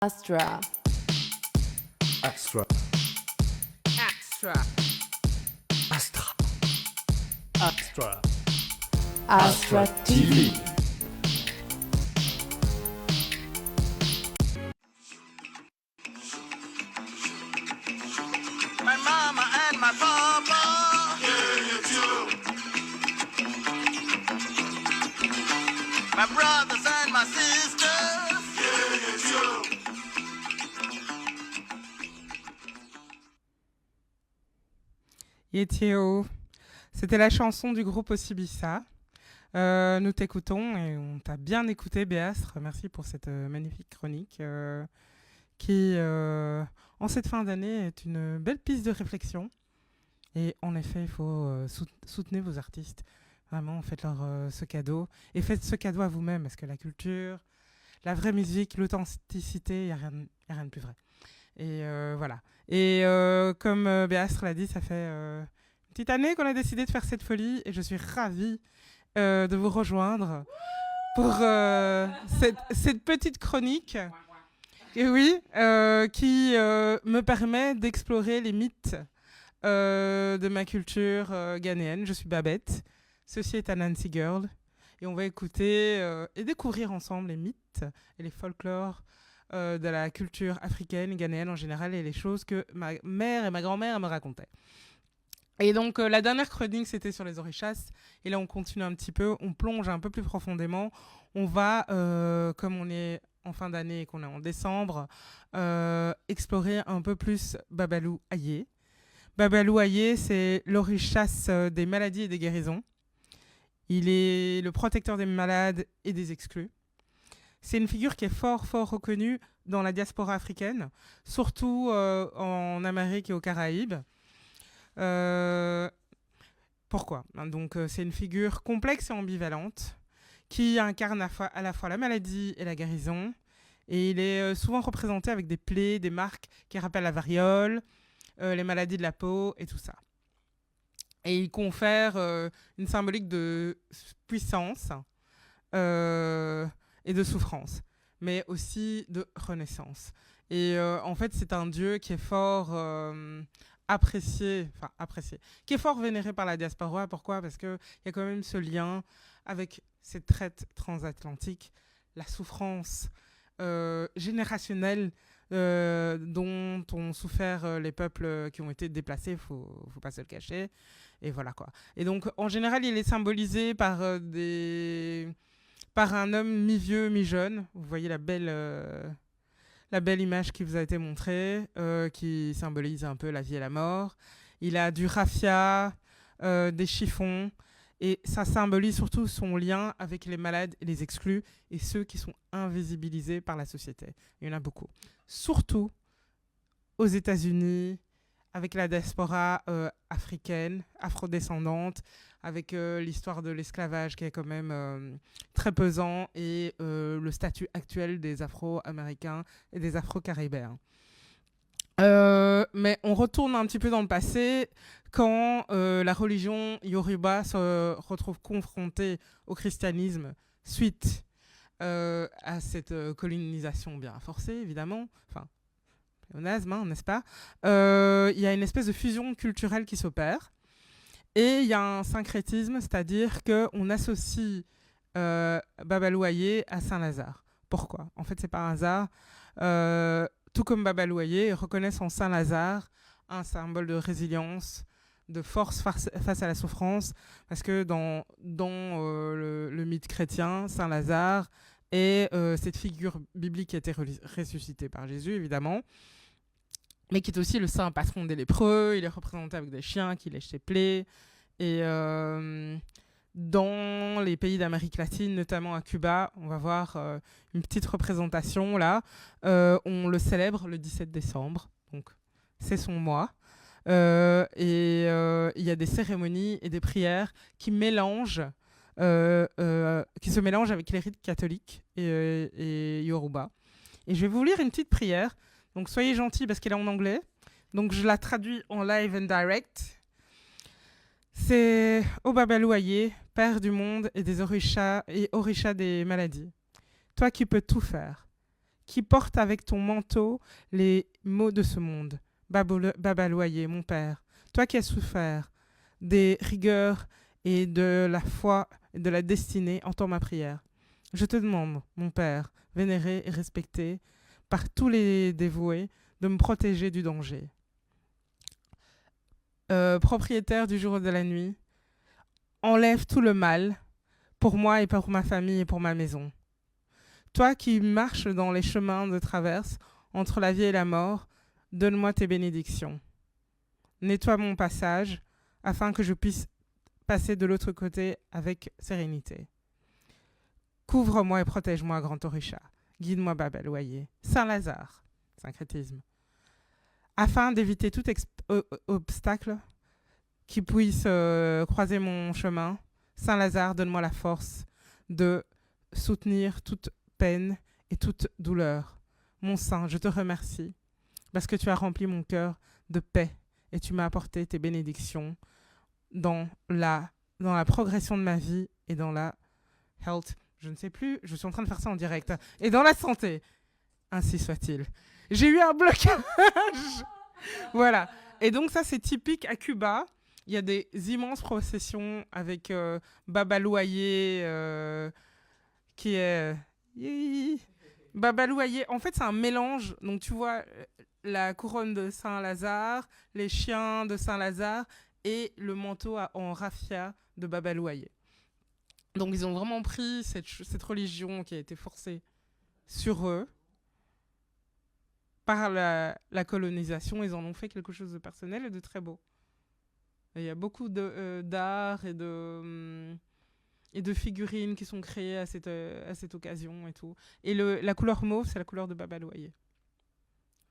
Astra. Extra. Extra. Astra. Extra. Astra TV. My mama and my papa. Yeah, it's you. My brothers and my sisters. Yeah, it's you. Yetio. C'était la chanson du groupe Osibisa. Nous t'écoutons et on t'a bien écouté, Béastre. Merci pour cette magnifique chronique qui, en cette fin d'année, est une belle piste de réflexion. Et en effet, il faut soutenir vos artistes. Vraiment, faites-leur ce cadeau. Et faites ce cadeau à vous-même, parce que la culture, la vraie musique, l'authenticité, il n'y a rien de plus vrai. Et voilà. Et comme Béastre l'a dit, ça fait une petite année qu'on a décidé de faire cette folie. Et je suis ravie de vous rejoindre pour cette petite chronique. Et oui, qui me permet d'explorer les mythes de ma culture ghanéenne. Je suis Babette, ceci est un Nancy Girl, et on va écouter et découvrir ensemble les mythes et les folklores de la culture africaine, ghanéenne en général, et les choses que ma mère et ma grand-mère me racontaient. Et donc la dernière chronique, c'était sur les orishas, et là on continue un petit peu, on plonge un peu plus profondément. On va, comme on est en fin d'année et qu'on est en décembre, explorer un peu plus Babalou Ayé. Babalou Ayé, c'est l'orishas des maladies et des guérisons. Il est le protecteur des malades et des exclus. C'est une figure qui est fort reconnue dans la diaspora africaine, surtout en Amérique et aux Caraïbes. Pourquoi ? Donc, c'est une figure complexe et ambivalente qui incarne à la fois la maladie et la guérison. Et il est souvent représenté avec des plaies, des marques qui rappellent la variole, les maladies de la peau et tout ça. Et il confère une symbolique de puissance et de souffrance, mais aussi de renaissance. Et en fait, c'est un dieu qui est fort apprécié, qui est fort vénéré par la diaspora. Pourquoi ? Parce qu'il y a quand même ce lien avec cette traite transatlantique, la souffrance générationnelle dont ont souffert les peuples qui ont été déplacés, faut pas se le cacher. Et voilà quoi. Et donc, en général, il est symbolisé par un homme mi-vieux, mi-jeune. Vous voyez la belle image qui vous a été montrée, qui symbolise un peu la vie et la mort. Il a du raffia, des chiffons, et ça symbolise surtout son lien avec les malades et les exclus, et ceux qui sont invisibilisés par la société. Il y en a beaucoup. Surtout aux États-Unis, avec la diaspora africaine, afrodescendante, avec l'histoire de l'esclavage qui est quand même très pesant, et le statut actuel des Afro-Américains et des Afro-Caribéens. Mais on retourne un petit peu dans le passé, quand la religion Yoruba se retrouve confrontée au christianisme suite à cette colonisation bien forcée, évidemment, enfin, pléonasme, hein, n'est-ce pas ? Il y a une espèce de fusion culturelle qui s'opère. Et il y a un syncrétisme, c'est-à-dire qu'on associe Babalou Ayé à Saint-Lazare. Pourquoi ? En fait, c'est pas un hasard. Tout comme Babalou Ayé, ils reconnaissent en Saint-Lazare un symbole de résilience, de force face à la souffrance, parce que dans le mythe chrétien, Saint-Lazare est cette figure biblique qui a été ressuscitée par Jésus, évidemment, mais qui est aussi le saint patron des lépreux. Il est représenté avec des chiens qui lèchent ses plaies. Et dans les pays d'Amérique latine, notamment à Cuba, on va voir une petite représentation là. On le célèbre le 17 décembre, donc c'est son mois. Et il y a des cérémonies et des prières qui se mélangent avec les rites catholiques et Yoruba. Et je vais vous lire une petite prière. Donc soyez gentils parce qu'elle est en anglais. Donc je la traduis en live and direct. C'est « Ô Babalou Ayé, Père du monde et des orishas des maladies, toi qui peux tout faire, qui porte avec ton manteau les maux de ce monde. Baba Loyer, mon père, toi qui as souffert des rigueurs et de la foi et de la destinée, entends ma prière. Je te demande, mon père, vénéré et respecté par tous les dévoués, de me protéger du danger. Propriétaire du jour et de la nuit, enlève tout le mal pour moi et pour ma famille et pour ma maison. Toi qui marches dans les chemins de traverse entre la vie et la mort, donne-moi tes bénédictions. Nettoie mon passage afin que je puisse passer de l'autre côté avec sérénité. Couvre-moi et protège-moi, grand Orisha. Guide-moi, Baba Loyer. Saint-Lazare, syncrétisme. Afin d'éviter tout obstacle qui puisse croiser mon chemin, Saint-Lazare, donne-moi la force de soutenir toute peine et toute douleur. Mon Saint, je te remercie parce que tu as rempli mon cœur de paix et tu m'as apporté tes bénédictions dans la progression de ma vie et dans la health. Je ne sais plus, je suis en train de faire ça en direct. Et dans la santé. Ainsi soit-il. J'ai eu un blocage. Voilà. Et donc ça, c'est typique à Cuba. Il y a des immenses processions avec Baba Loyer qui est... Baba Loyer, en fait, c'est un mélange. Donc tu vois la couronne de Saint-Lazare, les chiens de Saint-Lazare et le manteau en raffia de Baba Loyer. Donc ils ont vraiment pris cette religion qui a été forcée sur eux par la colonisation. Ils en ont fait quelque chose de personnel et de très beau. Et il y a beaucoup d'art et de figurines qui sont créées à cette occasion et tout. Et la couleur mauve, c'est la couleur de Baba Loyer.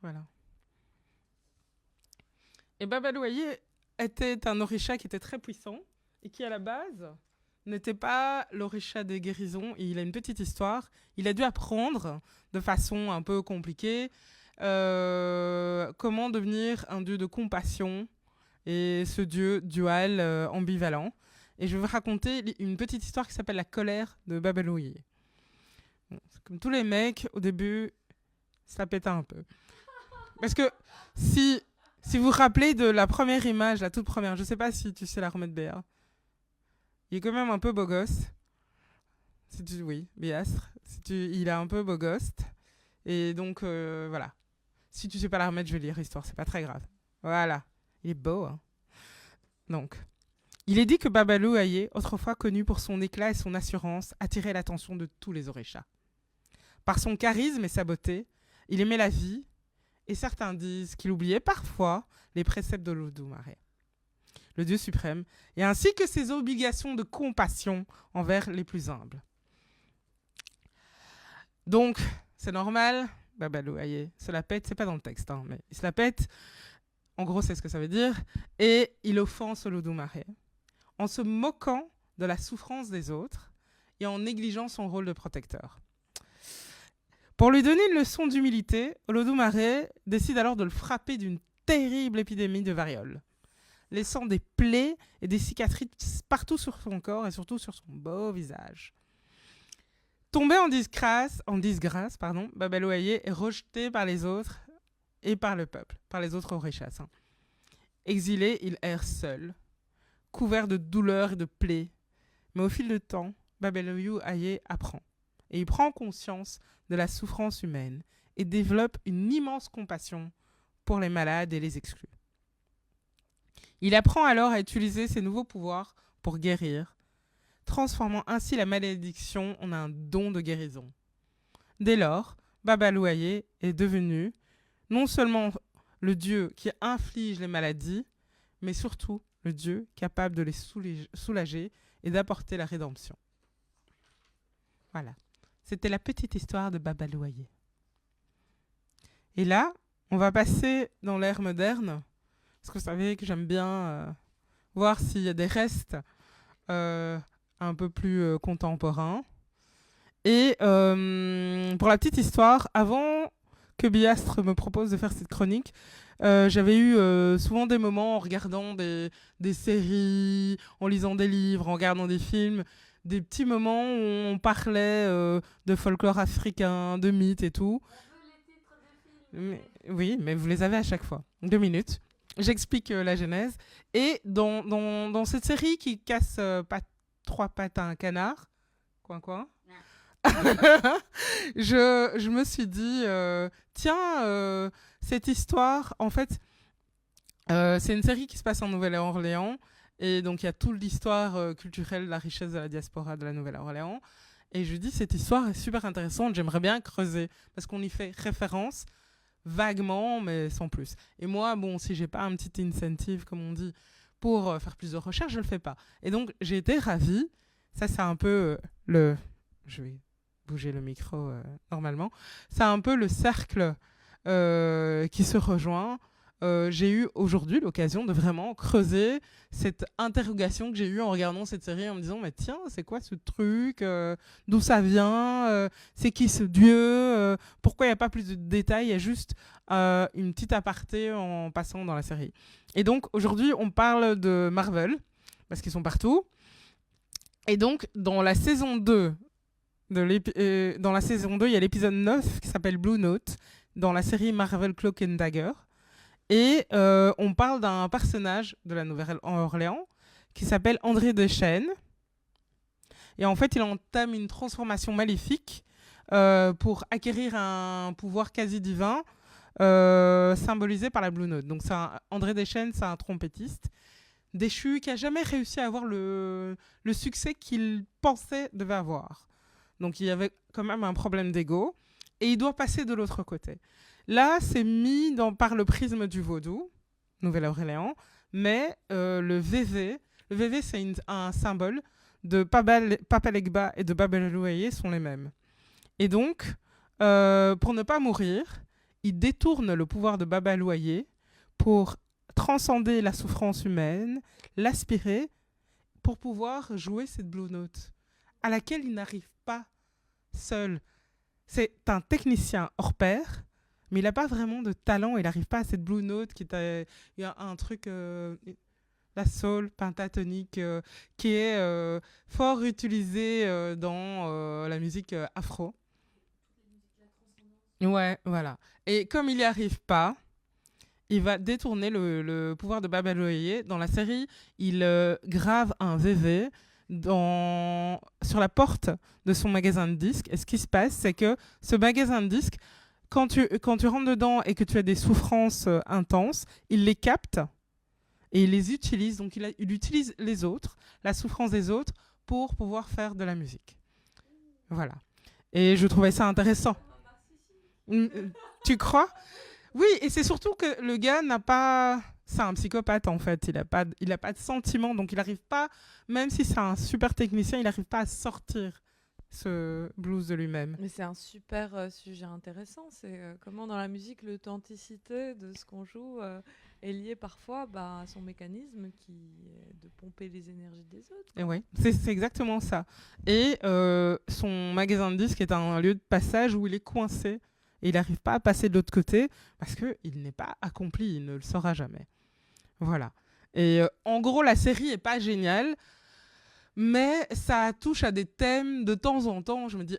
Voilà. Et Baba Loyer était un orisha qui était très puissant et qui, à la base, n'était pas l'orisha des guérisons. Et il a une petite histoire. Il a dû apprendre de façon un peu compliquée comment devenir un dieu de compassion et ce dieu dual ambivalent. Et je vais vous raconter une petite histoire qui s'appelle la colère de Baba Loyer. Bon, comme tous les mecs, au début, ça pétait un peu. Parce que si vous vous rappelez de la première image, la toute première, je ne sais pas si tu sais la remettre Béa. Il est quand même un peu beau gosse. Oui, Béastre. Il est un peu beau gosse. Et donc, voilà. Si tu ne sais pas la remettre, je vais lire l'histoire, c'est pas très grave. Voilà. Il est beau, hein. Donc, il est dit que Baba Loyer, autrefois connu pour son éclat et son assurance, attirait l'attention de tous les orishas. Par son charisme et sa beauté, il aimait la vie, et certains disent qu'il oubliait parfois les préceptes de l'Olodumare, le Dieu suprême, et ainsi que ses obligations de compassion envers les plus humbles. Donc, c'est normal, Baba Loyer se la pète, c'est pas dans le texte, hein, mais il se la pète, en gros c'est ce que ça veut dire, et il offense Olodumare en se moquant de la souffrance des autres et en négligeant son rôle de protecteur. Pour lui donner une leçon d'humilité, Olodumare décide alors de le frapper d'une terrible épidémie de variole, laissant des plaies et des cicatrices partout sur son corps et surtout sur son beau visage. Tombé en disgrâce, Baba Loyer est rejeté par les autres et par le peuple, par les autres orishas. Exilé, il erre seul, couvert de douleurs et de plaies. Mais au fil du temps, Baba Loyer apprend. Et il prend conscience de la souffrance humaine et développe une immense compassion pour les malades et les exclus. Il apprend alors à utiliser ses nouveaux pouvoirs pour guérir, transformant ainsi la malédiction en un don de guérison. Dès lors, Baba Loyer est devenu non seulement le Dieu qui inflige les maladies, mais surtout le Dieu capable de les soulager et d'apporter la rédemption. Voilà. C'était la petite histoire de Baba Loyer. Et là, on va passer dans l'ère moderne, parce que vous savez que j'aime bien voir s'il y a des restes un peu plus contemporains. Et pour la petite histoire, avant que Biastre me propose de faire cette chronique, j'avais eu souvent des moments en regardant des séries, en lisant des livres, en regardant des films, des petits moments où on parlait de folklore africain, de mythes et tout. Oui, mais vous les avez à chaque fois. 2 minutes. J'explique la genèse. Et dans cette série qui casse pas 3 pattes à un canard, coin, je me suis dit, tiens, cette histoire, en fait, c'est une série qui se passe en Nouvelle-Orléans. Et donc, il y a toute l'histoire culturelle, la richesse de la diaspora de la Nouvelle-Orléans. Et je dis, cette histoire est super intéressante, j'aimerais bien creuser. Parce qu'on y fait référence vaguement, mais sans plus. Et moi, bon, si j'ai pas un petit incentive, comme on dit, pour faire plus de recherches, je le fais pas. Et donc, j'ai été ravie. Ça, c'est un peu le... Je vais bouger le micro normalement. C'est un peu le cercle qui se rejoint. J'ai eu aujourd'hui l'occasion de vraiment creuser cette interrogation que j'ai eue en regardant cette série, en me disant, mais tiens, c'est quoi ce truc, d'où ça vient, c'est qui ce dieu, pourquoi il n'y a pas plus de détails, il y a juste une petite aparté en passant dans la série. Et donc aujourd'hui on parle de Marvel, parce qu'ils sont partout. Et donc dans la saison 2, dans la saison 2, il y a l'épisode 9 qui s'appelle Blue Note, dans la série Marvel Cloak and Dagger. Et on parle d'un personnage de la Nouvelle-Orléans qui s'appelle André Deschênes. Et en fait, il entame une transformation maléfique pour acquérir un pouvoir quasi divin symbolisé par la Blue Note. Donc André Deschênes, c'est un trompettiste déchu qui n'a jamais réussi à avoir le succès qu'il pensait devait avoir. Donc il y avait quand même un problème d'ego. Et il doit passer de l'autre côté. Là, c'est mis par le prisme du vaudou, Nouvelle-Orléans, mais le VV, c'est un symbole de Papa Legba et de Baba Louaye sont les mêmes. Et donc, pour ne pas mourir, il détourne le pouvoir de Baba Louaye pour transcender la souffrance humaine, l'aspirer, pour pouvoir jouer cette Blue Note, à laquelle il n'arrive pas seul. C'est un technicien hors pair, mais il n'a pas vraiment de talent. Il n'arrive pas à cette Blue Note qui est il y a un truc, la soul pentatonique, qui est fort utilisée dans la musique afro. Ouais, voilà. Et comme il n'y arrive pas, il va détourner le pouvoir de Baba Louaye. Dans la série, il grave un VV sur la porte de son magasin de disques. Et ce qui se passe, c'est que ce magasin de disques, quand tu rentres dedans et que tu as des souffrances intenses, il les capte et il les utilise. Donc il utilise les autres, la souffrance des autres, pour pouvoir faire de la musique. Voilà. Et je trouvais ça intéressant. Tu crois ? Oui, et c'est surtout que le gars n'a pas... C'est un psychopathe, en fait. Il a pas de sentiments, donc il n'arrive pas, même si c'est un super technicien, il n'arrive pas à sortir ce blues de lui-même. Mais c'est un super sujet intéressant. C'est comment dans la musique, l'authenticité de ce qu'on joue est liée parfois à son mécanisme qui est de pomper les énergies des autres. Et oui, c'est exactement ça. Et son magasin de disques est un lieu de passage où il est coincé. Et il n'arrive pas à passer de l'autre côté parce qu'il n'est pas accompli, il ne le saura jamais. Voilà. Et en gros, la série n'est pas géniale, mais ça touche à des thèmes de temps en temps. Je me dis,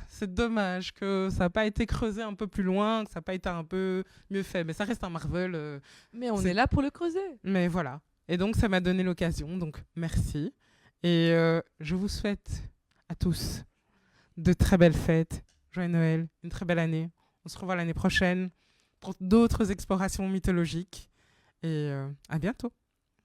c'est dommage que ça n'a pas été creusé un peu plus loin, que ça n'a pas été un peu mieux fait. Mais ça reste un Marvel. Mais on est là pour le creuser. Mais voilà. Et donc, ça m'a donné l'occasion. Donc, merci. Et je vous souhaite à tous de très belles fêtes. Joyeux Noël, une très belle année. On se revoit l'année prochaine pour d'autres explorations mythologiques. Et à bientôt.